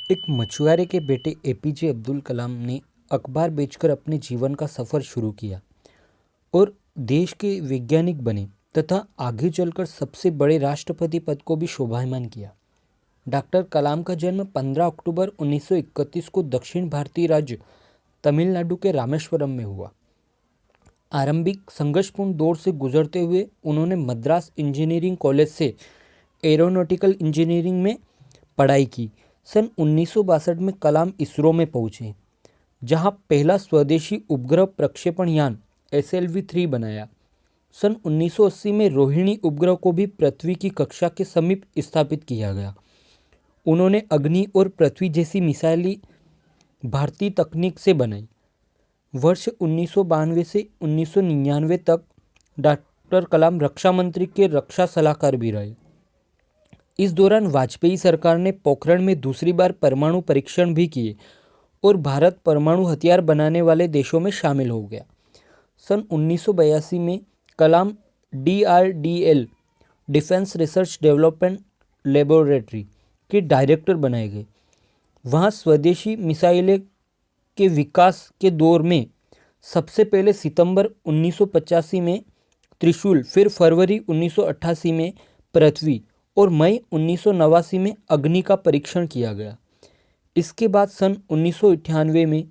एक मछुआरे के बेटे एपीजे अब्दुल कलाम ने अखबार बेचकर अपने जीवन का सफ़र शुरू किया और देश के वैज्ञानिक बने तथा आगे चलकर सबसे बड़े राष्ट्रपति पद को भी शोभायमान किया। डॉक्टर कलाम का जन्म 15 अक्टूबर 1931 को दक्षिण भारतीय राज्य तमिलनाडु के रामेश्वरम में हुआ। आरंभिक संघर्षपूर्ण दौर से गुजरते हुए उन्होंने मद्रास इंजीनियरिंग कॉलेज से एरोनॉटिकल इंजीनियरिंग में पढ़ाई की। सन 1962 में कलाम इसरो में पहुंचे, जहां पहला स्वदेशी उपग्रह प्रक्षेपण यान SLV-3 बनाया। सन 1980 में रोहिणी उपग्रह को भी पृथ्वी की कक्षा के समीप स्थापित किया गया। उन्होंने अग्नि और पृथ्वी जैसी मिसाइलें भारतीय तकनीक से बनाई। वर्ष 1992 से 1999 तक डॉक्टर कलाम रक्षा मंत्री के रक्षा सलाहकार भी रहे। इस दौरान वाजपेयी सरकार ने पोखरण में दूसरी बार परमाणु परीक्षण भी किए और भारत परमाणु हथियार बनाने वाले देशों में शामिल हो गया। सन 1982 में कलाम DRDL defence research development laboratory के डायरेक्टर बनाए गए। वहाँ स्वदेशी मिसाइलें के विकास के दौर में सबसे पहले सितंबर 1985 में त्रिशूल, फिर फरवरी 1988 में पृथ्वी और मई 1989 में अग्नि का परीक्षण किया गया। इसके बाद सन 1998 में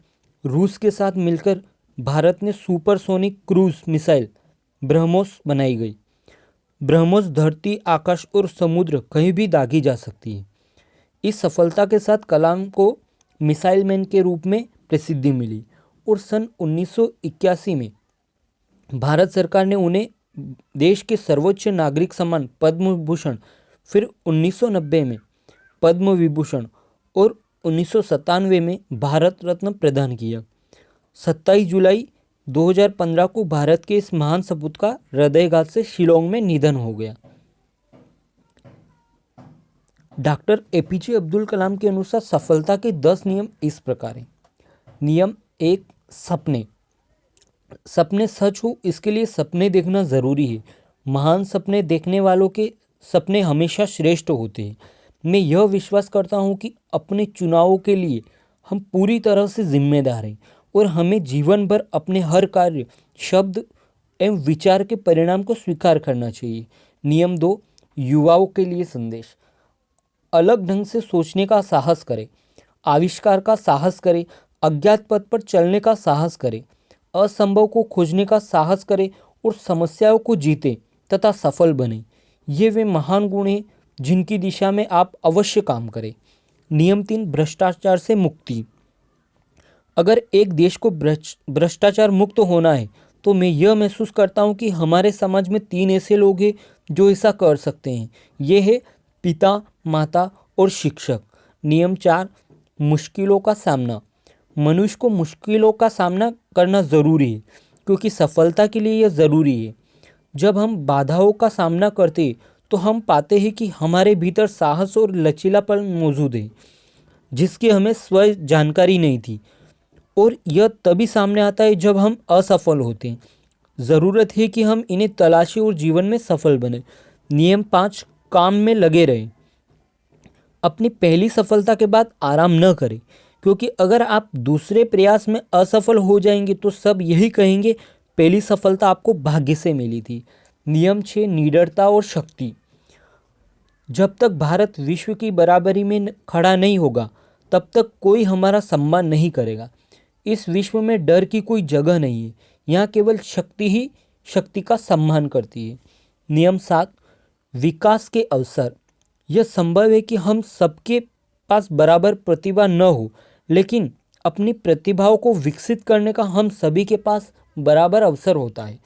रूस के साथ मिलकर भारत ने सुपरसोनिक क्रूज मिसाइल ब्रह्मोस बनाई गई। ब्रह्मोस धरती, आकाश और समुद्र कहीं भी दागी जा सकती है। इस सफलता के साथ कलाम को मिसाइल मैन के रूप में प्रसिद्धि मिली और सन 1981 में भारत सरकार ने उन्हें देश के सर्वोच्च नागरिक सम्मान पद्म भूषण, फिर 1990 में पद्म विभूषण और 1997 में भारत रत्न प्रदान किया। 27 जुलाई 2015 को भारत के इस महान सपूत का हृदयघात से शिलोंग में निधन हो गया। डॉक्टर एपीजे अब्दुल कलाम के अनुसार सफलता के 10 नियम इस प्रकार हैं। नियम 1, सपने सच हो इसके लिए सपने देखना ज़रूरी है। महान सपने देखने वालों के सपने हमेशा श्रेष्ठ होते हैं। मैं यह विश्वास करता हूँ कि अपने चुनावों के लिए हम पूरी तरह से जिम्मेदार हैं और हमें जीवन भर अपने हर कार्य, शब्द एवं विचार के परिणाम को स्वीकार करना चाहिए। नियम 2, युवाओं के लिए संदेश। अलग ढंग से सोचने का साहस करें, आविष्कार का साहस करें, अज्ञात पथ पर चलने का साहस करें, असंभव को खोजने का साहस करें और समस्याओं को जीतें तथा सफल बने। ये वे महान गुण हैं जिनकी दिशा में आप अवश्य काम करें। नियम 3, भ्रष्टाचार से मुक्ति। अगर एक देश को भ्रष्टाचार मुक्त होना है तो मैं यह महसूस करता हूँ कि हमारे समाज में 3 ऐसे लोग हैं जो ऐसा कर सकते हैं। ये है पिता, माता और शिक्षक। नियम 4, मुश्किलों का सामना। मनुष्य को मुश्किलों का सामना करना ज़रूरी है क्योंकि सफलता के लिए यह ज़रूरी है। जब हम बाधाओं का सामना करते तो हम पाते हैं कि हमारे भीतर साहस और लचीलापन मौजूद है जिसकी हमें स्वयं जानकारी नहीं थी, और यह तभी सामने आता है जब हम असफल होते हैं। ज़रूरत है कि हम इन्हें तलाशें और जीवन में सफल बने। नियम 5, काम में लगे रहें। अपनी पहली सफलता के बाद आराम न करें, क्योंकि अगर आप दूसरे प्रयास में असफल हो जाएंगे तो सब यही कहेंगे पहली सफलता आपको भाग्य से मिली थी। नियम 6, निडरता और शक्ति। जब तक भारत विश्व की बराबरी में खड़ा नहीं होगा तब तक कोई हमारा सम्मान नहीं करेगा। इस विश्व में डर की कोई जगह नहीं है, यहाँ केवल शक्ति ही शक्ति का सम्मान करती है। नियम 7, विकास के अवसर। यह संभव है कि हम सबके पास बराबर प्रतिभा न हो, लेकिन अपनी प्रतिभाओं को विकसित करने का हम सभी के पास बराबर अवसर होता है।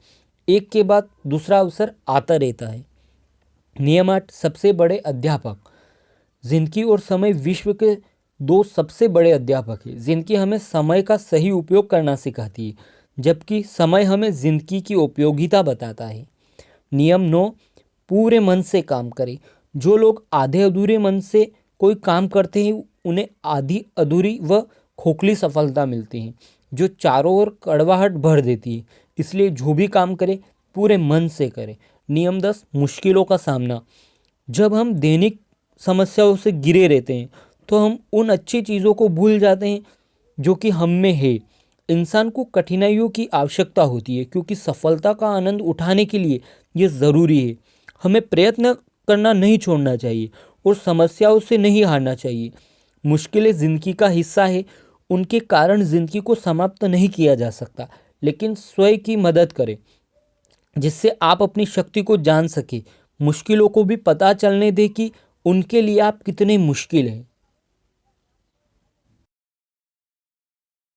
एक के बाद दूसरा अवसर आता रहता है। नियम 8, सबसे बड़े अध्यापक। जिंदगी और समय विश्व के 2 सबसे बड़े अध्यापक हैं। जिंदगी हमें समय का सही उपयोग करना सिखाती है, जबकि समय हमें जिंदगी की उपयोगिता बताता है। नियम 9, पूरे मन से काम करें। जो लोग आधे अधूरे मन से कोई काम करते हैं उन्हें आधी अधूरी व खोखली सफलता मिलती है जो चारों ओर कड़वाहट भर देती है। इसलिए जो भी काम करें पूरे मन से करें। नियम 10, मुश्किलों का सामना। जब हम दैनिक समस्याओं से घिरे रहते हैं तो हम उन अच्छी चीज़ों को भूल जाते हैं जो कि हम में है। इंसान को कठिनाइयों की आवश्यकता होती है, क्योंकि सफलता का आनंद उठाने के लिए ये ज़रूरी है। हमें प्रयत्न करना नहीं छोड़ना चाहिए और समस्याओं से नहीं हारना चाहिए। मुश्किलें ज़िंदगी का हिस्सा है, उनके कारण ज़िंदगी को समाप्त नहीं किया जा सकता, लेकिन स्वयं की मदद करें जिससे आप अपनी शक्ति को जान सके। मुश्किलों को भी पता चलने दें कि उनके लिए आप कितने मुश्किल हैं।